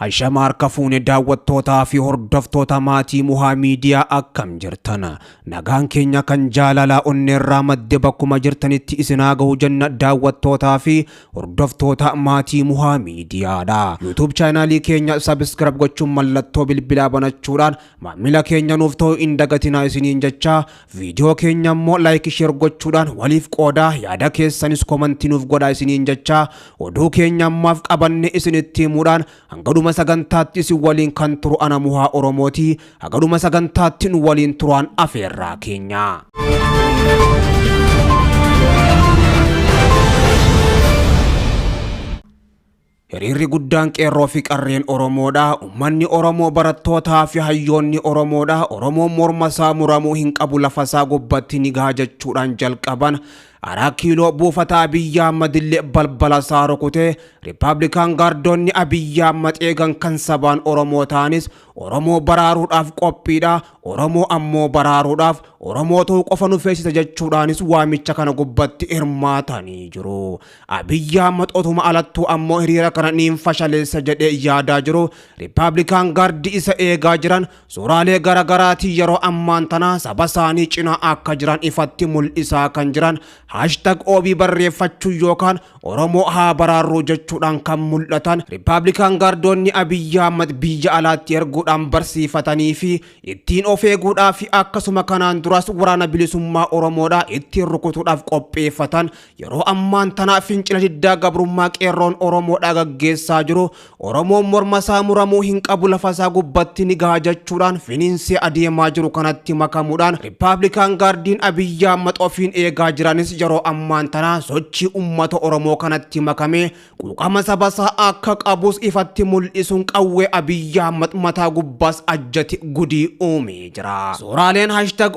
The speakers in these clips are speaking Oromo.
Ashamaar kafuune daawwattootaa fi hordoftoota maatii Muhaa Miidiyaa akkam jirtan. Nagaan keenya kan jaalalaa onneerraa madde bakkuma jirtanitti isinaa gahu jenna daawwattootaa fi hordoftoota maatii Muhaa Miidiyaadha. YouTube chaanaalii keenya subscribe gochuun mallattoo bilbilaa banachuudhaan maamila keenya nuuf ta'uu hin dagatinaa isiniin jecha viidiyoo keenya immoo like share gochuudhaan waliif qoodaa yaada keessanis komentii nuuf godhaa isiniin jecha oduu keenya ammaaf qabanne isinitti himuudhaan hangaduma sagantaatti isin waliin kan turu ana Muhaa Oromooti. Hangaduma sagantaatti nu waliin turaan afeerraa keenya. Hiriirri guddaan qeerroo fi qarreen Oromoodha. Uummanni Oromoo barattootaa fi hayyoonni Oromoodha. Oromoon morma isaa muramuu hin qabu lafa isaa gubbatti ni gaha jechuudhaan jalqaban. 4 kiiloo buufata Abiy Ahmed illee balbala isaa rukute. Riippaabilikaan gaardonni Abiy Ahmed eegan kan sabaan Oromoo ta'anis Oromoo baraaruudhaaf qophiidha. Oromoo ammoo baraaruudhaaf Oromoo ta'uu qofa nu feesisa jechuudhaanis waamicha kana gubbatti hirmaatanii jiru. Abiy Ahmed otuma alattuu ammoo hiriira kana niin fashaleessa jedhee yaadaa jiru. Riippaabilikaan gaardi isa eegaa jiran suuraalee garaagaraatii yeroo ammaan tana saba isaanii cinaa akka jiran ifatti mul'isaa kan jiran. #OB barreeffachuu yookaan Oromoo haa baraaruu jechuudhaan kan mul'atan Riippaabilikaan gaardonni Abiy Ahmed biyya alaatti erguudhaan barsiifatanii fi ittiin of eeguudhaaf akkasuma kanaan duras waraana bilisummaa Oromoodhaa ittiin rukutuudhaaf qopheeffatan yeroo ammaan tana fincila diddaa gabrummaa qeerroon Oromoodhaa gaggeessaa jiru. Oromoon morma isaa muramuu hin qabu lafa isaa gubbatti ni gaha jechuudhaan finiinsee adeemaa jiru kanatti makamuudhaan Riippaabilikaan gaardiin Abiy Ahmed ofiin eegaa jiranis yeroo ammaan tana sochii uummata Oromoo kanatti makame quuqama saba isaa akka qabus ifatti mul'isuun qawwee Abiy Ahmed mataa gubbaas ajjati gudii uumee jira. Suuraaleen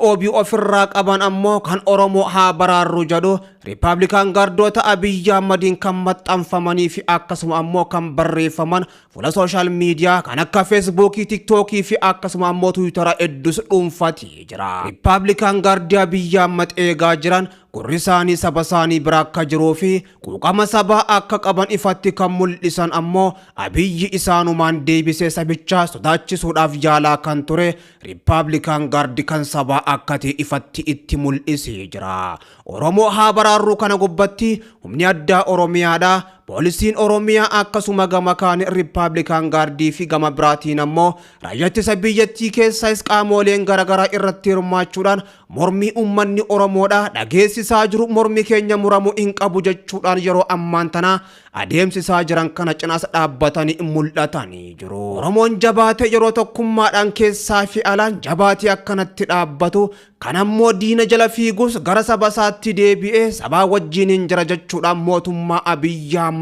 #OB ofirraa qaban ammoo kan Oromoo haa baraarru jedhu Riippaabilikaan gaardota Abiy Ahmediin kan maxxanfamanii fi akkasuma ammoo kan barreeffaman fuula sooshaal miidiyaa kan akka feesbuukii, tiktookii fi akkasuma ammoo tiwiitara hedduus dhuunfatee jira. Riippaabilikaan gaardii Abiy Ahmed eegaa jiran gurri isaanii saba isaanii bira akka jiruu fi quuqama sabaa akka qaban ifatti kan mul'isan ammoo Abiyyi isaanumaan deebisee sabicha sodaachisuudhaaf yaalaa kan ture Riippaabilikaan gaardii kan sabaa akka ta'e ifatti itti mul'isee jira. Oromoo haa baraarru kana gubbatti humni addaa Oromiyaadha. Poolisiin Oromiyaa akkasuma gama kaan Riippaabilikaan gaardii fi gama biraatiin ammoo raayyaa ittisa biyyattii keessaas qaamoleen garaagaraa irratti hirmaachuudhaan mormii uummanni Oromoodhaa dhageessisaa jiru mormi keenya muramuu hin qabu jechuudhaan yeroo ammaan tana adeemsisaa jiran kana cinaas dhaabbatanii mul'atanii jiru. Oromoon jabaate yeroo tokkummaadhaan keessaa fi alaan jabaatee akkanatti dhaabbatu kan ammoo diina jala fiigus gara saba isaatti deebi'ee sabaa wajjin hin jira jechuudhaan mootummaa Abiy Ahmed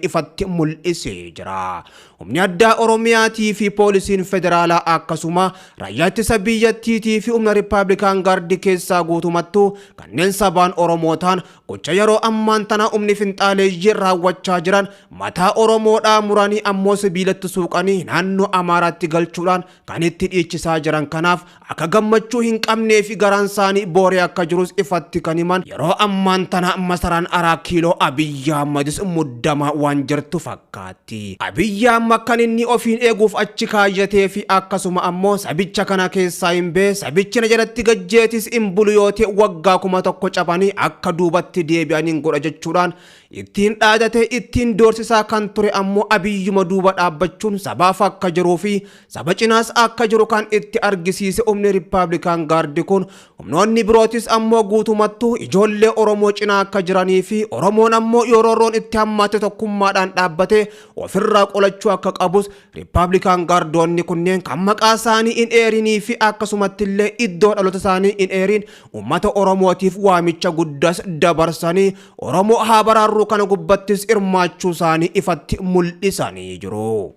ifatti mul'isee jira. Humni addaa Oromiyaatii fi poolisiin federaalaa akkasuma raayyaa ittisa biyyattiitii fi humna Riippaabilikaan gaardii keessaa guutumattuu kanneen sabaan Oromoo ta'an gocha yeroo ammaan tana humni finxaaleeyyii raawwachaa jiran mataa Oromoodhaa muranii ammoo sibiilatti suuqanii naannoo Amaaraatti galchuudhaan kan itti dhiichisaa jiran. Kanaaf akka gammachuu hin qabnee fi garaan isaanii booree akka jirus ifatti kan himan yeroo ammaan tana masaraan 4 kiiloo Abiy Ahmedis muddamaa waan jirtu fakkaatti. Abiy Ahmed kan inni ofiin eeguuf achi kaayyatee fi akkasuma ammoo sabicha kana keessaa hin bee sabichi na jalatti gajjeetis hin bulu yoo ta'e waggaa 1000 cabanii akka duubatti deebi'aniin godha jechuudhaan ittiin dhaadate ittiin doorsisaa kan ture ammoo Abiyyuma duuba dhaabbachuun sabaaf akka jiruu fi saba cinaas akka jiru kan itti argisiise humni Riippaabilikaan gaardii kun. Humnoonni birootis ammoo guutumattuu ijoollee Oromoo cinaa akka jiranii fi Oromoon ammoo yeroo itti hammaate tokkummaadhaan dhaabbate ofirraa qolachuu akka qabus Riippaabilikaan gaardonni kunneen kan maqaa isaanii hin eerinii fi akkasumatti illee iddoo dhaloota isaanii hin eerin uummata Oromootiif waamicha guddaas dabarsanii Oromoo haa baraarru kana gubbattis hirmaachuu isaanii ifatti mul'isanii jiru.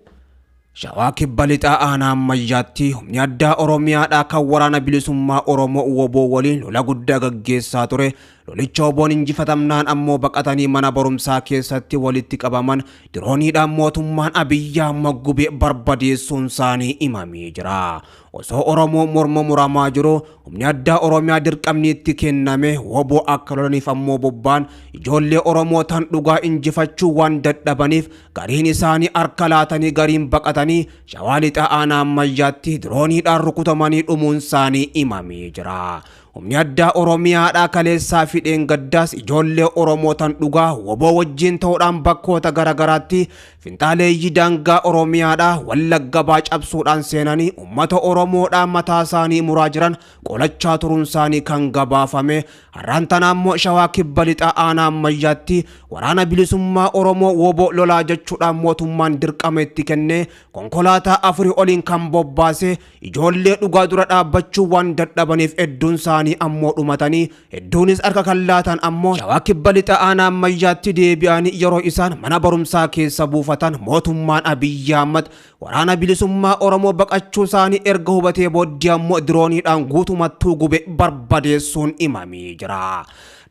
Shawaa kibba lixaa aanaa ammayyaatti humni addaa Oromiyaadhaa kan waraana bilisummaa Oromoo WBO waliin lola guddaa gaggeessaa ture. Lolicha WBO'n injifatamnaan ammoo baqatanii mana barumsaa keessatti walitti qabaman dirooniidhaan mootummaan Abiy Ahmed gubee barbadeessuun isaanii himamee jira. osoo Oromoo morma muramaa jiru humni addaa Oromiyaa dirqamni itti kenname woboo akka lolaniif ammoo bobbaan ijoollee Oromoo tan dhugaa injifachuu waan dadhabaniif gariin isaanii harka laatanii gariin baqatanii Shawaa Lixaa aanaa ammayyaatti dirooniidhaan rukutamanii dhumuun isaanii himamee jira. Humni addaa Oromiyaadhaa kaleessaa fi dheengaddaas ijoollee Oromoo tan dhugaa woboo wajjin ta'uudhaan bakkoota garagaraatti finxaaleeyyii daangaa Oromiyaadhaa Wallagga baa cabsuudhaan seenanii uummata Oromoodhaa mataa isaanii muraa jiran qolachaa turuun isaanii kan gabaafame. Har'aan tana ammoo Shawaa Kibba Lixaa aanaa ammayyaatti waraana bilisummaa Oromoo woboo lolaa jechuudhaan mootummaan dirqama itti kennee konkolaataa 4 oliin kan bobbaase ijoollee dhugaa dura dhaabbachuu waan dadhabaniif hedduun isaanii ammoo dhumatanii hedduunis harka kan laatan ammoo Shawaa Kibba Lixaa aanaa ammayyaatti deebi'anii yeroo isaan mana barumsaa keessa buufatan mootummaan Abiyyi Ahmad waraana bilisummaa Oromoo baqachuu isaanii erga hubatee booddee ammoo dirooniidhaan guutumattuu gube barbadeessuun himamee jira.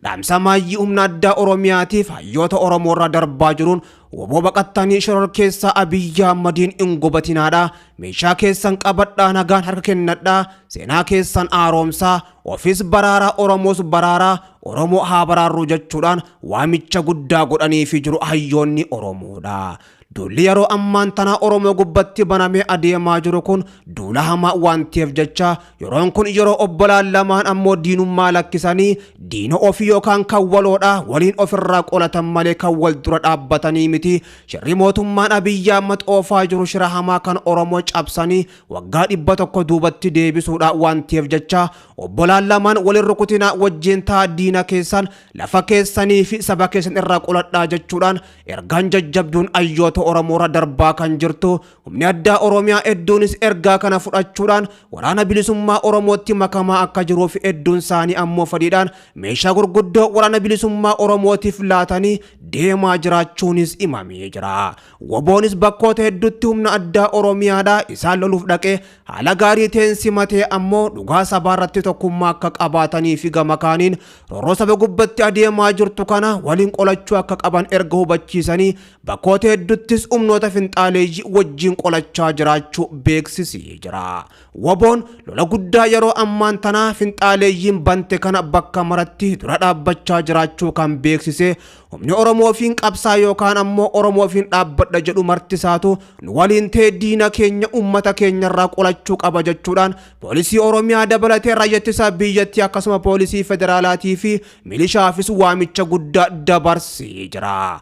Dhaamsa maayyii humna addaa Oromiyaatiif hayyoota Oromoo irra darbaa jiruun woboo baqattanii shororkeessaa Abiyyi Ahmadiin hin gubatinaadha. Meeshaa keessan qabadhaa nagaan harka kennadhaa. Seenaa keessan haaromsaa ofiis baraaraa Oromoos baraaraa Oromoo haa baraarru jechuudhaan waamicha guddaa godhaniifi jiru hayyoonni Oromoodha. Duulli yeroo ammaan tana Oromoo gubbatti banamee adeemaa jiru kun duula hamaa waan ta'eef jecha yeroon kun yeroo obbolaan lamaan ammoo diinummaa lakkisanii diina ofii yookaan kan waloodha waliin ofirraa qolatan malee kan wal dura dhaabbatanii miti. Shirri mootummaan Abiyyi Ahmad oofaa jiru shira hamaa kan Oromoo cabsanii waggaa 100 duubatti deebisuudha waan ta'eef jecha obbolaan lamaan waliin rukutinaa wajjin taa diina keessan lafa keessanii fi saba keessan irraa qoladhaa jechuudhaan ergaan jajjabduun ayyoota Oromoo irra darbaa kan jirtu. Humni addaa Oromiyaa hedduunis ergaa kana fudhachuudhaan waraana bilisummaa Oromootti makamaa akka jiruuf hedduun isaanii ammoo fadhiidhaan meeshaa gurguddoo waraana bilisummaa Oromootiif laatanii deemaa jiraachuunis himamee jira. Woboonis bakkoota hedduutti humna addaa Oromiyaadhaa isaan loluuf dhaqee haala gaarii ta'een simatee ammoo dhugaa sabaa irratti tokkummaa akka qabaatanii fi gama kaaniin roorroo saba gubbatti adeemaa jirtu kana waliin qolachuu akka qaban erga hubachiisanii bakkoota hedduuttis humnoota finxaaleeyyii wajjin qolachaa jiraachuu beeksisee jira. Woboon lola guddaa yeroo ammaan tanaa finxaaleeyyiin bante kana bakka maratti dura dhaabbachaa jiraachuu kan beeksise. Humni Oromoofiin qabsaa yookaan ammoo Oromoofiin dhaabbadha jedhu martisaatu nu waliin ta'ee diina keenya uummata keenyarraa qolachuu qaba jechuudhaan poolisii Oromiyaa dabalatee raayyaa ittisa biyyattii akkasuma poolisii federaalaatii fi milishaafis waamicha guddaa dabarsee jira.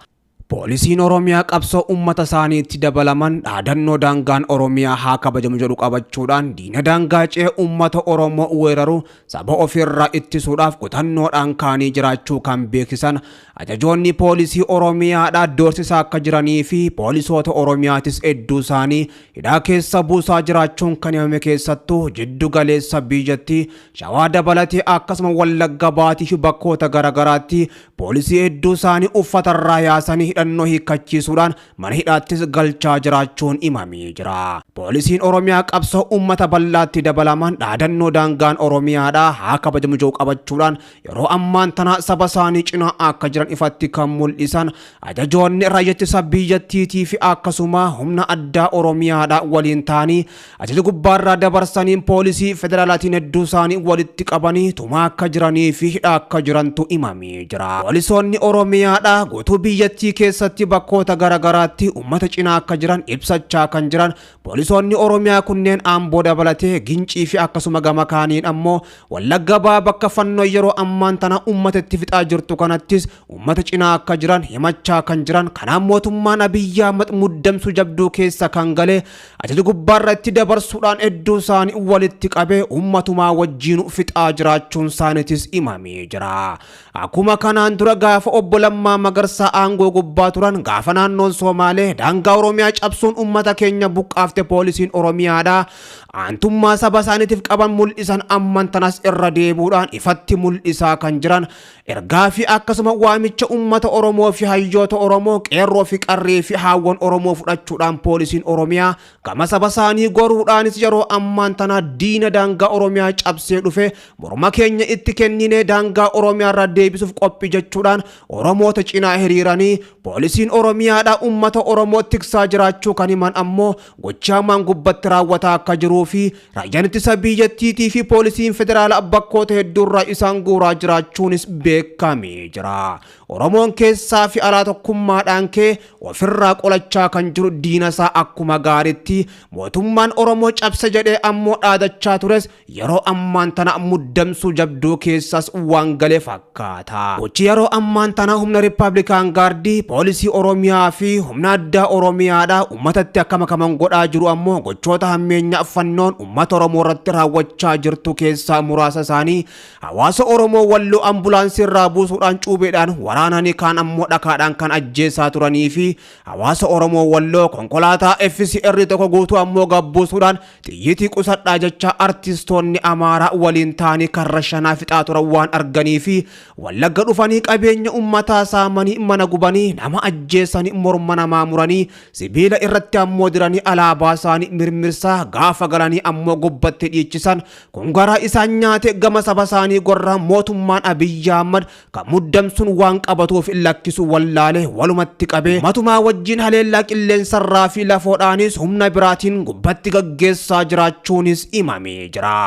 Poolisiin Oromiyaa qabsoo uummata isaaniitti dabalaman dhaadannoo daangaan Oromiyaa haa kabajamu jedhu qabachuudhaan diina daangaa ce'ee uummata Oromoo weeraru saba ofirraa ittisuudhaaf kutannoodhaan kaanii jiraachuu kan beeksisan ajajoonni poolisii Oromiyaadhaa doorsisaa akka jiranii fi poolisoota Oromiyaatis hedduu isaanii hidhaa keessa buusaa jiraachuun kan himame keessattuu jiddu galeessa biyyattii Shawaa dabalatee akkasuma Wallagga baatii fi bakkoota garagaraatti poolisii hedduu isaanii uffatarraa yaasanii hidhannoo hiikkachiisuudhaan mana hidhaattis galchaa jiraachuun himamee jira. Poolisiin Oromiyaa qabsoo uummata bal'aatti dabalaman dhaadannoo daangaan Oromiyaadhaa haa kabajamu jedhu qabachuudhaan yeroo ammaan tana saba isaanii cinaa akka jiran ifatti kan mul'isan ajajoonni raayyaa ittisa biyyattiitii fi akkasuma humna addaa Oromiyaadhaa waliin ta'anii ajaja gubbaarraa dabarsaniin poolisii federaalaatiin hedduu isaanii walitti qabanii tumaa akka jiranii fi hidhaa akka jirantu himamee jira. Poolisoonni Oromiyaadhaa guutuu biyyattii keessatti bakkoota garagaraatti uummata cinaa akka jiran ibsachaa kan jiran poolisoonni Oromiyaa kunneen Amboo dabalatee Gincii fi akkasuma gama kaaniin ammoo Wallagga baa bakka fannoo yeroo ammaan tana uummata itti fixaa jirtu kanattis uummata cinaa akka jiran himachaa kan jiran kanaan mootummaan Abiyyi Ahmad muddamsuu jabduu keessa kan galee ajaja gubbaarra itti dabarsuudhaan hedduu isaanii walitti qabee uummatumaa wajjin fixaa jiraachuun isaaniitis himamee jira. Akkuma kanaan dura gaafa obbo Lammaa Magarsaa aangoo gubbaa turan gaafa naannoon Somaalee daangaa Oromiyaa cabsuun uummata keenya buqqaafte poolisiin Oromiyaadhaa aantummaa saba isaaniitiif qaban mul'isan amman tanas irra deebuudhaan ifatti mul'isaa kan jiran ergaa fi akkasuma waamicha uummata Oromoo fi hayyoota Oromoo qeerroo fi qarree fi haawwan Oromoo fudhachuudhaan poolisiin Oromiyaa gama saba isaanii goruudhaanis yeroo ammaan tana diina daangaa Oromiyaa cabsee dhufe morma keenya itti kennine daangaa Oromiyaa irra deebisuuf qophii jechuudhaan Oromoota cinaa hiriiranii poolisiin Oromiyaadha ummata Oromoo tiksaa jiraachuu kan himan ammoo gochaa maangubbatti raawwataa akka jiruu fi raayyaan ittisa biyyattiitii fi poolisiin federaalaa bakkoota hedduurraa isaan guuraa jiraachuunis beekamee jira. Oromoon keessaa fi alaa tokkummaadhaan kee ofirraa qolachaa kan jiru diina isaa akkuma gaariitti mootummaan Oromoo cabse jedhee ammoo dhaadachaa tures yeroo ammaan tana muddamsuu jabduu keessas waan galee fakkaata. Gochi yeroo ammaan tana humna Rippaabilikaan Gaardii poolisii Oromiyaa fi humna addaa Oromiyaadha ummatatti akka makaman godhaa jiru ammoo gochoota hammeenya fannoon ummata Oromoo irratti raawwachaa jirtu keessaa muraasa isaanii hawaasa Oromoo Walloo ambulaansii irraa buusuudhaan cuubeedhaan waraananii kaan ammoo dhakaadhaan kan ajjeesaa turanii fi hawaasa Oromoo Walloo konkolaataa FCR tokko guutuu ammoo gabbuusuudhaan xiyyitii qusadhaa jecha artistoonni Amaaraa waliin taanii karra shanaa fixaa turan waan arganii fi Wallagga dhufanii qabeenya ummataa saamanii mana gubanii nama ajjeesanii morma namaa muranii sibiila irratti ammoo diranii alaabaa isaanii mirmirsaa gaafa galanii ammoo gubbatti dhiichisan kun garaa isaan nyaate gama saba isaanii gorraa mootummaan Abiyyi Ahmad kan muddamsuun waan qabatuuf lakkisu wallaalee walumatti qabee matumaa wajjin haleellaa qilleensarraa fi lafoodhaanis humna biraatiin gubbatti gaggeessaa jiraachuunis himamee jira.